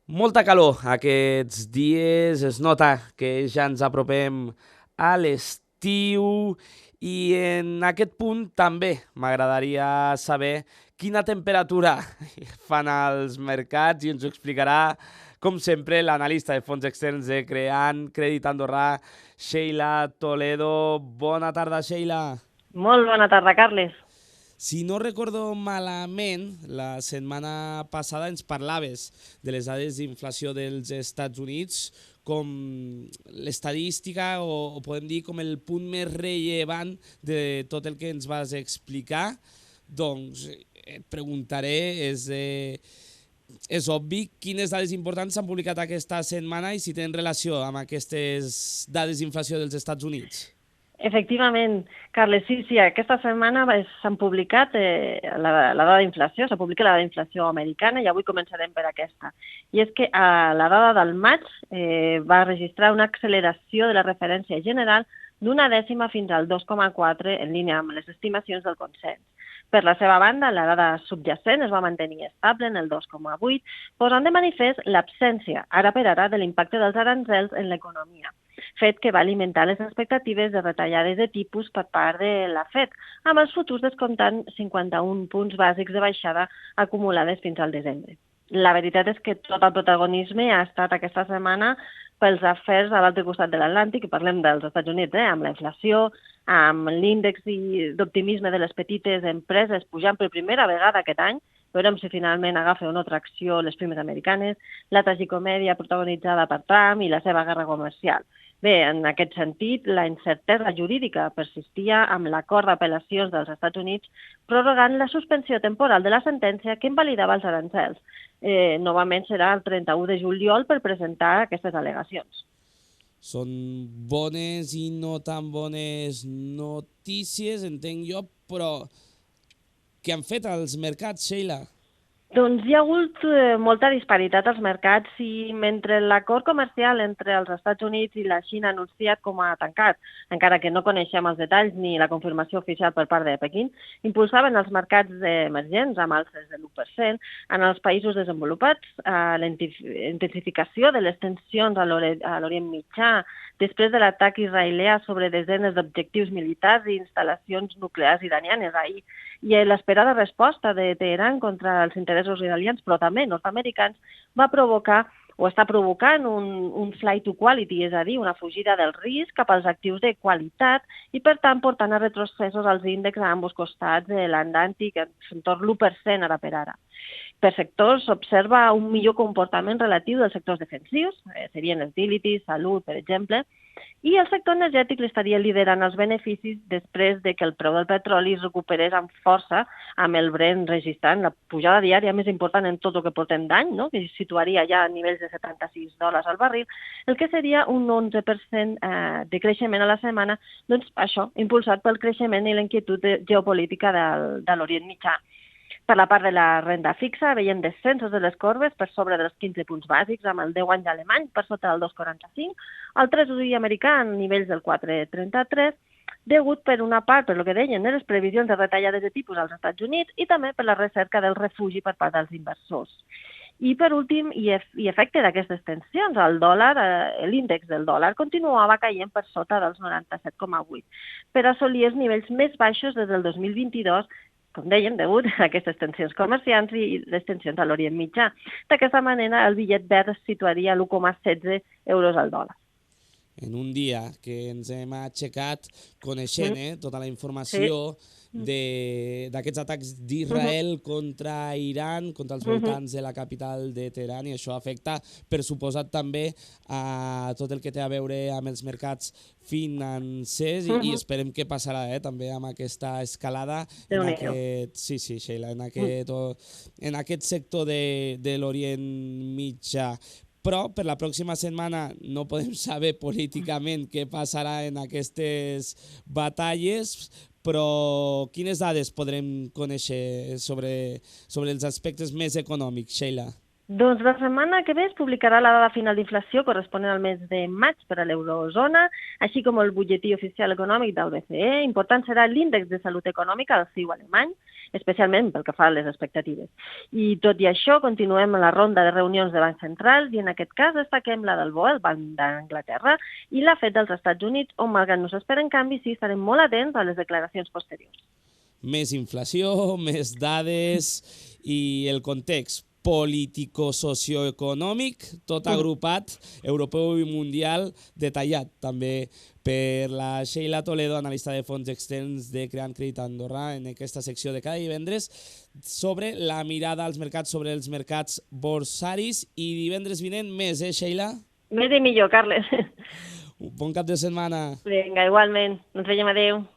Molta calor aquests dies, es nota que ja ens apropem a l'estiu i en aquest punt també m'agradaria saber quina temperatura fan als mercats i ens ho explicarà, com sempre, l'analista de fons externs de Creant Crèdit Andorrà, Sheila Toledo. Bona tarda, Sheila. Molt bona tarda, Carles. Si no recordo malament, la setmana passada ens parlaves de les dades d'inflació dels Estats Units com l'estadística o podem dir com el punt més rellevant de tot el que ens vas explicar. Doncs et preguntaré, és obvi, quines dades importants s'han publicat aquesta setmana i si tenen relació amb aquestes dades d'inflació dels Estats Units. Efectivament, Carles, sí, aquesta setmana s'han publicat la dada d'inflació, s'ha publicat la dada d'inflació americana i avui començarem per aquesta. I és que la dada del maig va registrar una acceleració de la referència general d'una dècima fins al 2,4 en línia amb les estimacions del consens. Per la seva banda, la dada subjacent es va mantenir estable en el 2,8, posant de manifest l'absència, ara per ara, de l'impacte dels aranzels en l'economia, fet que va alimentar les expectatives de retallades de tipus per part de la FED, amb els futurs descomptant 51 punts bàsics de baixada acumulades fins al desembre. La veritat és que tot el protagonisme ha estat aquesta setmana pels afers a l'altre costat de l'Atlàntic, i parlem dels Estats Units, amb la inflació, amb l'índex d'optimisme de les petites empreses pujant per primera vegada aquest any. Veurem si finalment agafa o no tracció les primes americanes, la tragicomèdia protagonitzada per Trump i la seva guerra comercial. Bé, en aquest sentit, la incertesa jurídica persistia amb l'acord d'apel·lacions dels Estats Units prorrogant la suspensió temporal de la sentència que invalidava els arancels. Novament serà el 31 de juliol per presentar aquestes al·legacions. Són bones i no tan bones notícies, entenc jo, però què han fet als mercats, Sheila? Doncs hi ha hagut molta disparitat als mercats i mentre l'acord comercial entre els Estats Units i la Xina anunciat com a tancat, encara que no coneixem els detalls ni la confirmació oficial per part de Pequín, impulsaven els mercats emergents amb alces de l'1%, en els països desenvolupats, la intensificació de les tensions a l'Orient Mitjà, després de l'atac israelià sobre desenes d'objectius militars i instal·lacions nuclears iranianes ahir, i l'esperada resposta de Teheran contra els interessos israelians, però també nord-americans, va provocar o està provocant un flight to quality, és a dir, una fugida del risc cap als actius de qualitat i, per tant, portant a retrocessos als índexs a ambos costats de l'Atlàntic, entorn l'1% ara per ara. Per sectors s'observa un millor comportament relatiu dels sectors defensius, serien utilities, salut, per exemple, i el sector energètic l'estaria liderant els beneficis després de que el preu del petroli es recuperés amb força amb el Brent registrant la pujada diària més important en tot el que portem d'any, no? Que es situaria ja a nivells de $76 al barril, el que seria un 11% de creixement a la setmana, doncs això, impulsat pel creixement i la inquietud geopolítica de l'Orient Mitjà. Per la part de la renda fixa, veiem descensos de les corbes per sobre dels 15 punts bàsics, amb el 10 anys alemany per sota del 2,45, el tresorer americà en nivells del 4,33, degut per una part, per lo que deien, les previsions de retallades de tipus als Estats Units i també per la recerca del refugi per part dels inversors. I per últim, i efecte d'aquestes tensions, el dòlar, l'índex del dòlar continuava caient per sota dels 97,8 per assolir els nivells més baixos des del 2022, com dèiem, degut a aquestes tensions comercials i les tensions a l'Orient Mitjà. D'aquesta manera, el bitllet verd es situaria a 1,16 euros al dòlar. En un dia que ens hem aixecat coneixent tota la informació d'aquests atacs d'Israel contra Iran, contra els voltants de la capital de Teheran, i això afecta, per suposat, també a tot el que té a veure amb els mercats financers i esperem que passarà també amb aquesta escalada en aquest, Sheila, en aquest sector de l'Orient Mitjà. Però per la pròxima setmana no podem saber políticament què passarà en aquestes batalles, però quines dades podrem conèixer sobre els aspectes més econòmics, Sheila? Doncs la setmana que ve es publicarà la dada final d'inflació corresponent al mes de maig per a l'eurozona, així com el butlletí oficial econòmic del BCE. Important serà l'índex de salut econòmica, el CIU alemany, especialment pel que fa a les expectatives. I tot i això, continuem la ronda de reunions de Banc Central i en aquest cas destaquem la del BOE, el Banc d'Anglaterra, i la FED dels Estats Units, on malgrat no s'esperen canvis, sí estarem molt atents a les declaracions posteriors. Més inflació, més dades i el context político-socioeconòmic, tot agrupat, europeu i mundial, detallat també per la Sheila Toledo, analista de fons externs de Creant Crèdit Andorra, en aquesta secció de cada divendres, sobre la mirada als mercats, sobre els mercats borsaris, i divendres vinent més, Sheila? Més i millor, Carles. Bon cap de setmana. Vinga, igualment. Ens veiem, adeu.